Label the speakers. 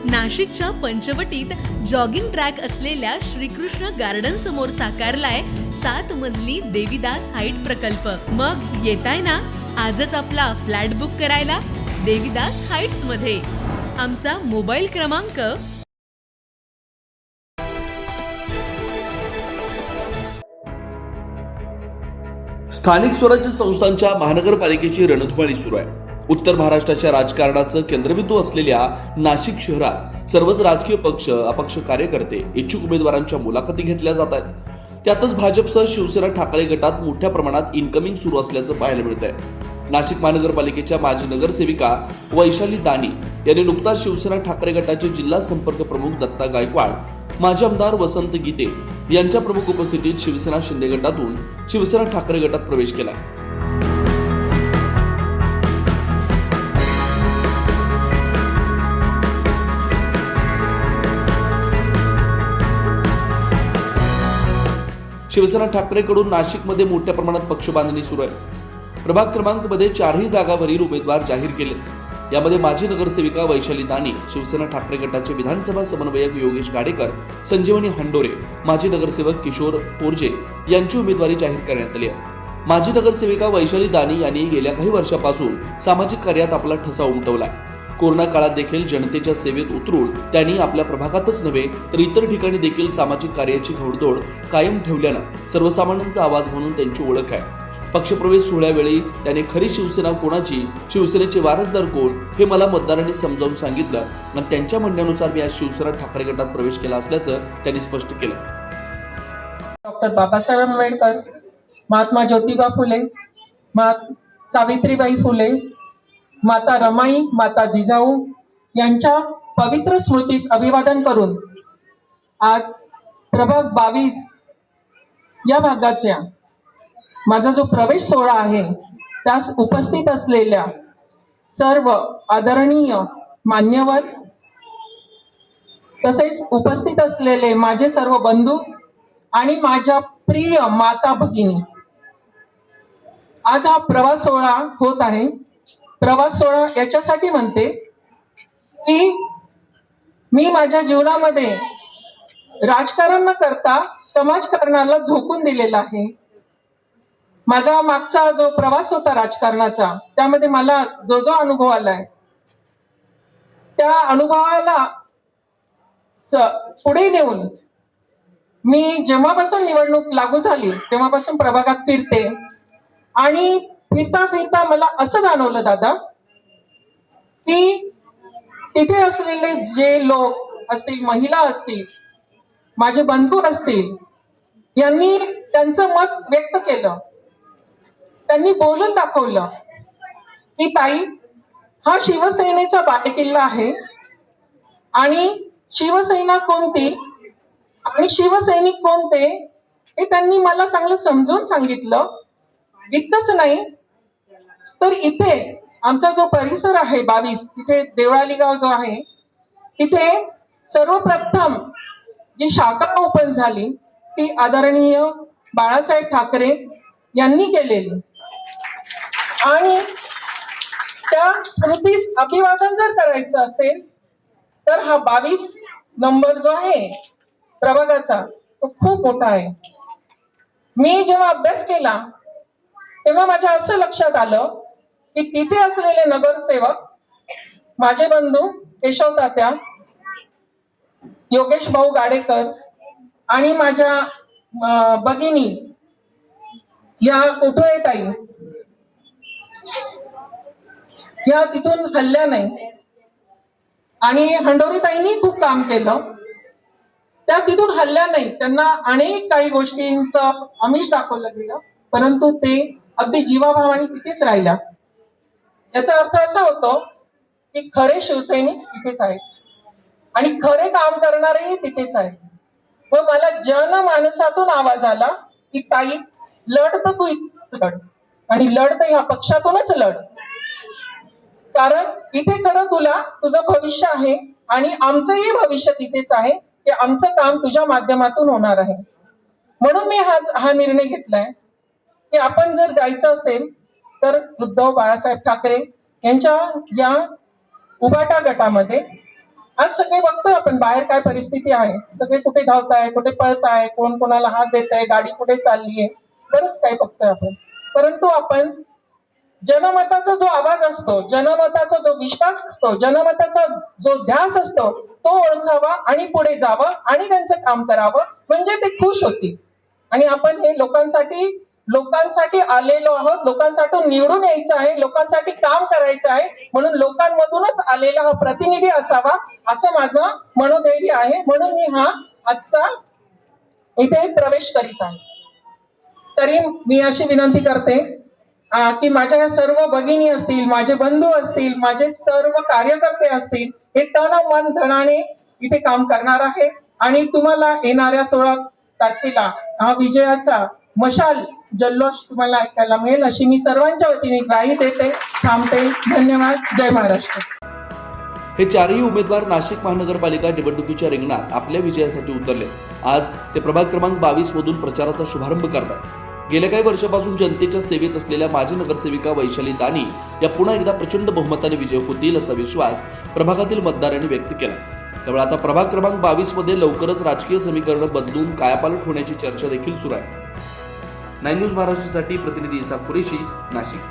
Speaker 1: नाशिकच्या पंचवटीत jogging track असलेल्या Shrikrishna garden समोर साकारलाय 7 मजली देवीदास हाईट प्रकल्प। मग येताय ना आजच आपला फ्लॅट बुक करायला देवीदास हाईट्स मध्ये। आमचा मोबाईल क्रमांक
Speaker 2: स्थानिक स्वराज्य संस्थांच्या महानगरपालिकेची रणधुमाळी सुरू आहे। उत्तर महाराष्ट्राच्या राजकारणाचं केंद्रबिंदू असलेल्या नाशिक शहरात सर्वच राजकीय पक्ष, अपक्ष कार्यकर्ते, इच्छुक उमेदवारांच्या मुलाखती घेतल्या जात आहेत। त्यातच भाजपसह शिवसेना ठाकरे गटात मोठ्या प्रमाणात इन्कमिंग सुरू असल्याचं पाहायला मिळत आहे। नाशिक महानगरपालिकेच्या माजी नगरसेविका वैशाली दानी यांनी नुकताच शिवसेना ठाकरे गटाचे जिल्हा संपर्क प्रमुख दत्ता गायकवाड, माजी आमदार वसंत गीते यांच्या प्रमुख उपस्थितीत शिवसेना शिंदे गटातून शिवसेना ठाकरे गटात प्रवेश केला। शिवसेना ठाकरेकडून नाशिकमध्ये मोठ्या प्रमाणात पक्ष बांधणी सुरू आहे। प्रभाग क्रमांक मध्ये 4ही जागावरील उमेदवार जाहीर केले। यामध्ये माजी नगरसेविका वैशाली दानी, शिवसेना ठाकरे गटाचे विधानसभा समन्वयक योगेश गाडेकर, संजीवनी हंडोरे, माजी नगरसेवक किशोर पोरजे यांची उमेदवारी जाहीर करण्यात आली आहे। माजी नगरसेविका वैशाली दानी यांनी गेल्या काही वर्षापासून सामाजिक कार्यात आपला ठसा उमटवला। कोरोना काळात देखील जनतेच्या सेवेत उतरून त्यांनी आपल्या प्रभागातच नव्हे तर इतर ठिकाणी देखील सामाजिक कार्याची घोडदौड कायम ठेवल्यानं सर्वसामान्यांचा आवाज म्हणून त्यांची ओळख आहे। पक्षप्रवेश सोहळ्यावेळी त्याने खरी शिवसेना कोणाची, शिवसेनेचे वारसदार कोण हे मला मतदारांनी समजावून सांगितलं आणि त्यांच्या म्हणण्यानुसार मी आज शिवसेना ठाकरे गटात प्रवेश केला असल्याचं त्यांनी स्पष्ट केलं।
Speaker 3: डॉक्टर बाबासाहेब आंबेडकर, महात्मा ज्योतिबा फुले, सावित्रीबाई फुले, माता रमाई, माता जिजाऊ यांच्या पवित्र स्मृतीस अभिवादन करून आज प्रभाग 22 या भागाच्या माझा जो प्रवेश सोहळा आहे त्यास उपस्थित असलेल्या सर्व आदरणीय मान्यवर तसेच उपस्थित असलेले माझे सर्व बंधू आणि माझ्या प्रिय माता भगिनी, आज हा प्रवास सोहळा होत आहे। प्रवास सोहळा याच्यासाठी म्हणते की मी माझ्या जीवनामध्ये राजकारण न करता समाजकारणाला झोकून दिलेला आहे। माझा मागचा जो प्रवास होता राजकारणाचा त्यामध्ये मला जो अनुभव आलाय त्या अनुभवाला पुढे नेऊन मी जेव्हापासून निवडणूक लागू झाली तेव्हापासून प्रभागात फिरते आणि फिरता फिरता मला असं जाणवलं दादा की तिथे असलेले जे लोक असतील, महिला असतील, माझे बंधू असतील, यांनी त्यांचं मत व्यक्त केलं, त्यांनी बोलून दाखवलं की ताई, हा शिवसेनेचा बालेकिल्ला आहे आणि शिवसेना कोणती आणि शिवसैनिक कोणते हे त्यांनी मला चांगलं समजून सांगितलं। इतकंच नाही तर इथे आमचा जो परिसर आहे 22, तिथे देवळाली गाव जो आहे तिथे सर्वप्रथम जी शाखा ओपन झाली ती आदरणीय बाळासाहेब ठाकरे यांनी केलेली आणि त्या स्मृतीस अभिवादन जर करायचं असेल तर हा 22 नंबर जो आहे प्रभागाचा तो खूप मोठा आहे। मी जेव्हा अभ्यास केला तेव्हा माझ्या असं लक्षात आलं की तिथे असलेले नगरसेवक माझे बंधू केशव तात्या, योगेश भाऊ गाडेकर आणि माझ्या भगिनी या कोठोळे ताई या तिथून हल्ल्या नाही आणि हंडोरी ताईंनी खूप काम केलं, त्या तिथून हल्ल्या नाही। त्यांना अनेक काही गोष्टींचं आमिष दाखवलं गेलं परंतु ते अगदी जीवाभावाने तिथेच राहिल्या। याचा अर्थ असा होतो की खरे शिवसैनिक तिथेच आहेत आणि खरे काम करणारेही तिथेच आहेत। व मला जनमानसातून आवाज आला की ताई, लढ तर तू लढ आणि लढ तर ह्या पक्षातूनच लढ, कारण इथे खरं तुला तुझं भविष्य आहे आणि आमचंही भविष्य तिथेच आहे की आमचं काम तुझ्या माध्यमातून होणार आहे। म्हणून मी हा निर्णय घेतलाय की आपण जर जायचं असेल तर उद्धव बाळासाहेब ठाकरे यांच्या या उभाटा गटामध्ये आज सगळे बघतोय आपण बाहेर काय परिस्थिती आहे, सगळे कुठे धावताय, कुठे पळताय, कोण कोणाला हात देत आहे, गाडी कुठे चालली आहे, बरंच काय बघतोय आपण. परंतु आपण जनमताचा जो आवाज असतो, जनमताचा जो विश्वास असतो, जनमताचा जो ध्यास असतो, तो ओळखावा आणि पुढे जावं आणि त्यांचं काम करावं, म्हणजे ते खुश होतील. आणि आपण हे लोकांसाठी आलेलो आहोत, लोकांसाठी निवडून यायचं आहे, लोकांसाठी काम करायचं आहे, म्हणून लोकांमधूनच आलेला हा प्रतिनिधी असावा असं माझं मनोधैर्य आहे. म्हणून मी हा आजचा इथे प्रवेश करीत आहे. तरी मी अशी विनंती करते की माझ्या या सर्व भगिनी असतील, माझे बंधू असतील, माझे सर्व कार्यकर्ते असतील, हे तन मन धनाने इथे काम करणार आहे आणि तुम्हाला येणाऱ्या 16 तारखेला हा विजयाचा मशाल जल्लोष तुम्हाला ऐकायला मिळेल अशी मी सर्वांच्या वतीने ग्वाही देते. थांबते. धन्यवाद. जय महाराष्ट्र.
Speaker 2: हे चारही उमेदवार नाशिक महानगरपालिका निवडणुकीच्या रिंगणात आपल्या विजयासाठी उतरले. आज ते प्रभाग क्रमांक 22 मधून प्रचाराचा शुभारंभ करतात. गेल्या काही वर्षापासून जनतेच्या सेवेत असलेल्या माजी नगरसेविका वैशाली दानी या पुन्हा एकदा प्रचंड बहुमताने विजय होतील असा विश्वास प्रभागातील मतदारांनी व्यक्त केला. त्यामुळे आता प्रभाग क्रमांक 22 मध्ये लवकरच राजकीय समीकरण बदलून कायापालट होण्याची चर्चा देखील सुरू आहे. 9 न्यूज महाराष्ट्रासाठी प्रतिनिधी इसाक कुरेशी, नाशिक.